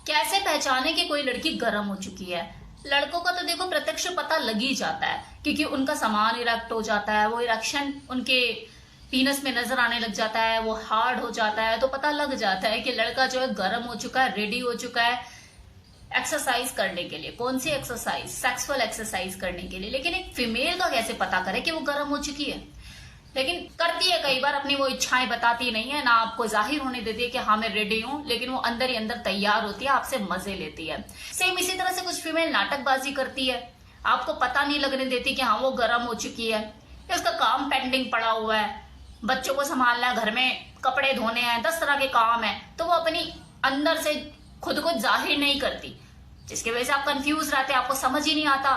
कैसे पहचाने कि कोई लड़की गर्म हो चुकी है? लड़कों का तो देखो प्रत्यक्ष पता लग ही जाता है, क्योंकि उनका सामान इरेक्ट हो जाता है, वो इरेक्शन उनके पीनस में नजर आने लग जाता है, वो हार्ड हो जाता है, तो पता लग जाता है कि लड़का जो है गर्म हो चुका है, रेडी हो चुका है एक्सरसाइज करने के लिए। कौन सी एक्सरसाइज? सेक्सुअल एक्सरसाइज करने के लिए। लेकिन एक फीमेल का कैसे पता करे कि वो गर्म हो चुकी है? लेकिन करती है कई बार, अपनी वो इच्छाएं बताती नहीं है ना, आपको जाहिर होने देती है कि हाँ मैं रेडी हूं, लेकिन वो अंदर ही अंदर तैयार होती है, आपसे मजे लेती है। सेम इसी तरह से कुछ फीमेल नाटकबाजी करती है, आपको पता नहीं लगने देती कि हाँ वो गर्म हो चुकी है, या उसका काम पेंडिंग पड़ा हुआ है, बच्चों को संभालना है, घर में कपड़े धोने हैं, 10 तरह के काम है, तो वो अपनी अंदर से खुद को जाहिर नहीं करती, जिसकी वजह से आप कंफ्यूज रहते हैं, आपको समझ ही नहीं आता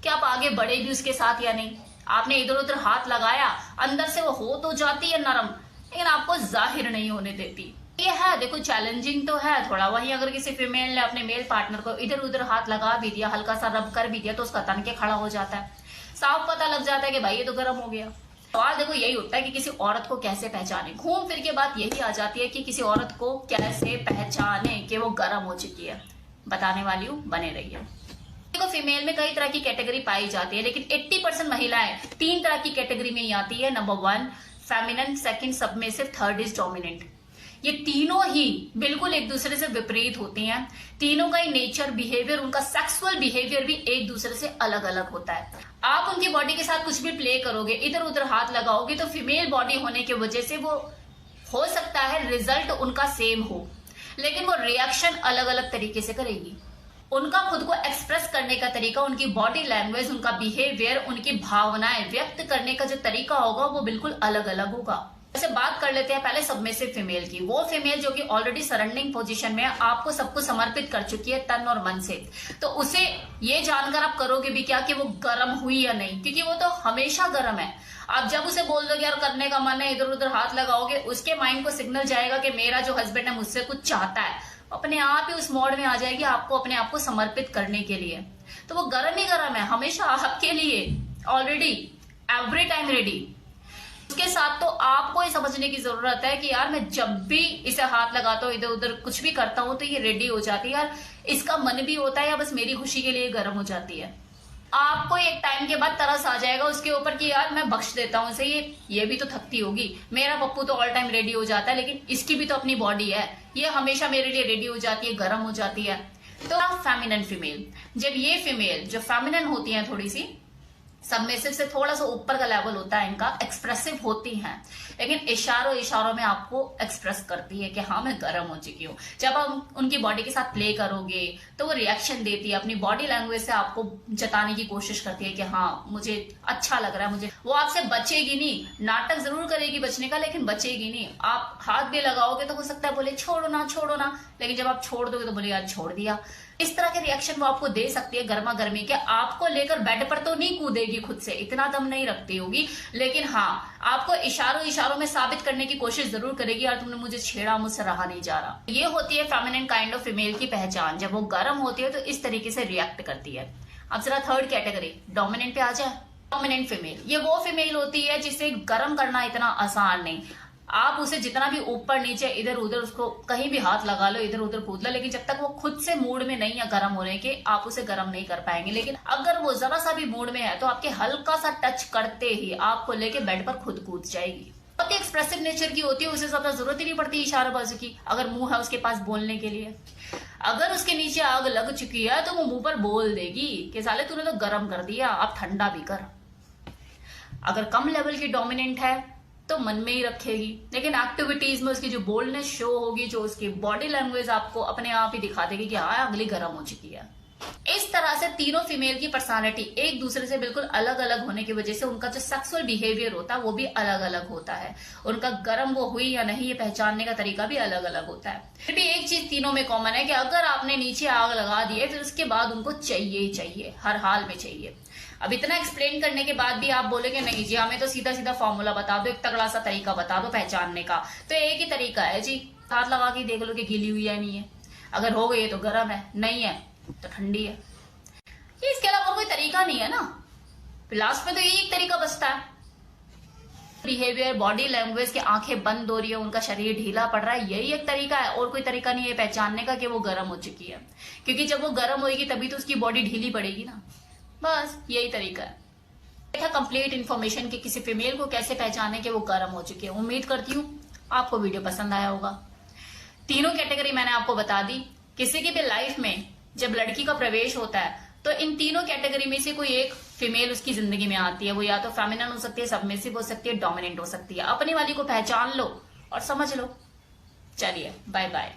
कि आप आगे बढ़े भी उसके साथ या नहीं। आपने इधर उधर हाथ लगाया, अंदर से वो हो तो जाती है नरम, लेकिन आपको जाहिर नहीं होने देती। ये है, देखो चैलेंजिंग तो है थोड़ा। वहीं अगर किसी फीमेल ने अपने मेल पार्टनर को इधर उधर हाथ लगा भी दिया, हल्का सा रब कर भी दिया, तो उसका तन के खड़ा हो जाता है, साफ पता लग जाता है कि भाई ये तो गर्म हो गया। सवाल देखो यही उठता है कि किसी औरत को कैसे पहचाने। घूम फिर के बात यही आ जाती है कि किसी औरत को कैसे पहचाने कि वो गर्म हो चुकी है। बताने वाली हूँ, बने रहिए। देखो फीमेल में कई तरह की कैटेगरी पाई जाती है, लेकिन 80% महिलाएं 3 तरह की कैटेगरी में ही आती है। Number 1 feminine, second submissive, third is dominant. ये तीनों ही बिल्कुल एक दूसरे से विपरीत होती हैं। तीनों का ही नेचर, बिहेवियर, उनका सेक्सुअल बिहेवियर भी एक दूसरे से अलग अलग होता है। आप उनकी बॉडी के साथ कुछ भी प्ले करोगे, इधर उधर हाथ लगाओगे, तो फीमेल बॉडी होने की वजह से वो हो सकता है रिजल्ट उनका सेम हो, लेकिन वो रिएक्शन अलग अलग तरीके से करेगी। उनका खुद को एक्सप्रेस करने का तरीका, उनकी बॉडी लैंग्वेज, उनका बिहेवियर, उनकी भावनाएं व्यक्त करने का जो तरीका होगा वो बिल्कुल अलग अलग होगा। वैसे बात कर लेते हैं पहले सबमिसिव फीमेल की। वो फीमेल जो कि ऑलरेडी सरेंडिंग पोजीशन में है, आपको सब कुछ समर्पित कर चुकी है तन और मन से, तो उसे ये जानकर आप करोगे भी क्या कि वो गर्म हुई या नहीं, क्योंकि वो तो हमेशा गर्म है। आप जब उसे बोल दोगे यार करने का मन है, इधर उधर हाथ लगाओगे, उसके माइंड को सिग्नल जाएगा कि मेरा जो हस्बैंड है मुझसे कुछ चाहता है, अपने आप ही उस मोड में आ जाएगी आपको अपने आप को समर्पित करने के लिए। तो वो गर्म ही गर्म है, हमेशा आपके लिए ऑलरेडी एवरी टाइम रेडी। उसके साथ तो आपको ये समझने की जरूरत है कि यार मैं जब भी इसे हाथ लगाता हूँ, इधर उधर कुछ भी करता हूँ, तो ये रेडी हो जाती है। यार इसका मन भी होता है या बस मेरी खुशी के लिए गर्म हो जाती है। आपको एक टाइम के बाद तरस आ जाएगा उसके ऊपर कि यार मैं बख्श देता हूँ इसे, ये भी तो थकती होगी, मेरा पप्पू तो ऑल टाइम रेडी हो जाता है, लेकिन इसकी भी तो अपनी बॉडी है, ये हमेशा मेरे लिए रेडी हो जाती है, गर्म हो जाती है। तो फेमिनिन फीमेल, जब ये फीमेल जो फेमिनिन होती है, थोड़ी सी सबमिसिव से थोड़ा सा ऊपर का लेवल होता है इनका, एक्सप्रेसिव होती हैं, लेकिन इशारों में आपको एक्सप्रेस करती है कि हाँ मैं गर्म हो चुकी हूँ। जब आप उनकी बॉडी के साथ प्ले करोगे तो वो रिएक्शन देती है, अपनी बॉडी लैंग्वेज से आपको जताने की कोशिश करती है कि हाँ मुझे अच्छा लग रहा है। मुझे वो आपसे बचेगी नहीं, नाटक जरूर करेगी बचने का, लेकिन बचेगी नहीं। आप हाथ भी लगाओगे तो हो सकता है बोले छोड़ो ना, लेकिन जब आप छोड़ दोगे तो बोले यार छोड़ दिया। इस तरह के रिएक्शन वो आपको दे सकती है गर्मा गर्मी के। आपको लेकर बेड पर तो नहीं कूदेगी, खुद से इतना दम नहीं रखती होगी, लेकिन हाँ आपको इशारों में साबित करने की कोशिश जरूर करेगी, यार तुमने मुझे छेड़ा, मुझसे रहा नहीं जा रहा। ये होती है फेमिनिन काइंड ऑफ फीमेल की पहचान। जब वो गर्म होती है तो इस तरीके से रिएक्ट करती है। अब जरा थर्ड कैटेगरी डोमिनेंट पे आ जाए। डोमिनेंट फीमेल, ये वो फीमेल होती है जिसे गर्म करना इतना आसान नहीं। आप उसे जितना भी ऊपर नीचे इधर उधर उसको कहीं भी हाथ लगा लो, इधर उधर कूद लो, लेकिन जब तक वो खुद से मूड में नहीं है गर्म होने के, आप उसे गर्म नहीं कर पाएंगे। लेकिन अगर वो जरा सा भी मूड में है तो आपके हल्का सा टच करते ही आपको लेके बेड पर खुद कूद जाएगी। बहुत ही एक्सप्रेसिव नेचर की होती है, उसे ज्यादा जरूरत ही नहीं पड़ती इशाराबाजी की, अगर मुंह है उसके पास बोलने के लिए। अगर उसके नीचे आग लग चुकी है तो वो मुंह पर बोल देगी कि साले तूने तो गर्म कर दिया, अब ठंडा भी कर। अगर कम लेवल की डोमिनेंट है तो मन में ही रखेगी, लेकिन एक्टिविटीज में उसकी जो बोल्डनेस शो होगी, जो उसकी बॉडी लैंग्वेज आपको अपने आप ही दिखा देगी कि हाँ अगली गर्म हो चुकी है। इस तरह से तीनों फीमेल की पर्सनालिटी एक दूसरे से बिल्कुल अलग अलग होने की वजह से उनका जो सेक्सुअल बिहेवियर होता है वो भी अलग अलग होता है। उनका गर्म वो हुई या नहीं ये पहचानने का तरीका भी अलग अलग होता है। फिर भी एक चीज तीनों में कॉमन है कि अगर आपने नीचे आग लगा दी है फिर उसके बाद उनको चाहिए ही चाहिए, हर हाल में चाहिए। अब इतना एक्सप्लेन करने के बाद भी आप बोलेंगे नहीं जी हमें तो सीधा सीधा फॉर्मूला बता दो, एक तगड़ा सा तरीका बता दो पहचानने का, तो एक ही तरीका है जी, हाथ लगा के देख लो कि गीली हुई है नहीं है, अगर हो गई है तो गर्म है, नहीं है तो ठंडी है। ये इसके अलावा कोई तरीका नहीं है ना, लास्ट में तो यही एक तरीका बचता है। बिहेवियर, बॉडी लैंग्वेज की आंखें बंद हो रही है, उनका शरीर ढीला पड़ रहा है, यही एक तरीका है। और कोई तरीका नहीं है पहचानने का कि वो गर्म हो चुकी है, क्योंकि जब वो गर्म होगी तभी तो उसकी बॉडी ढीली पड़ेगी ना। बस यही तरीका है। देखा कंप्लीट इन्फॉर्मेशन कि किसी फीमेल को कैसे पहचाने कि वो गर्म हो चुकी है। उम्मीद करती हूँ आपको वीडियो पसंद आया होगा। तीनों कैटेगरी मैंने आपको बता दी। किसी की भी लाइफ में जब लड़की का प्रवेश होता है तो इन तीनों कैटेगरी में से कोई एक फीमेल उसकी जिंदगी में आती है। वो या तो फेमिनिन हो सकती है, सबमिसिव हो सकती है, डोमिनेंट हो सकती है। अपनी वाली को पहचान लो और समझ लो। चलिए बाय बाय।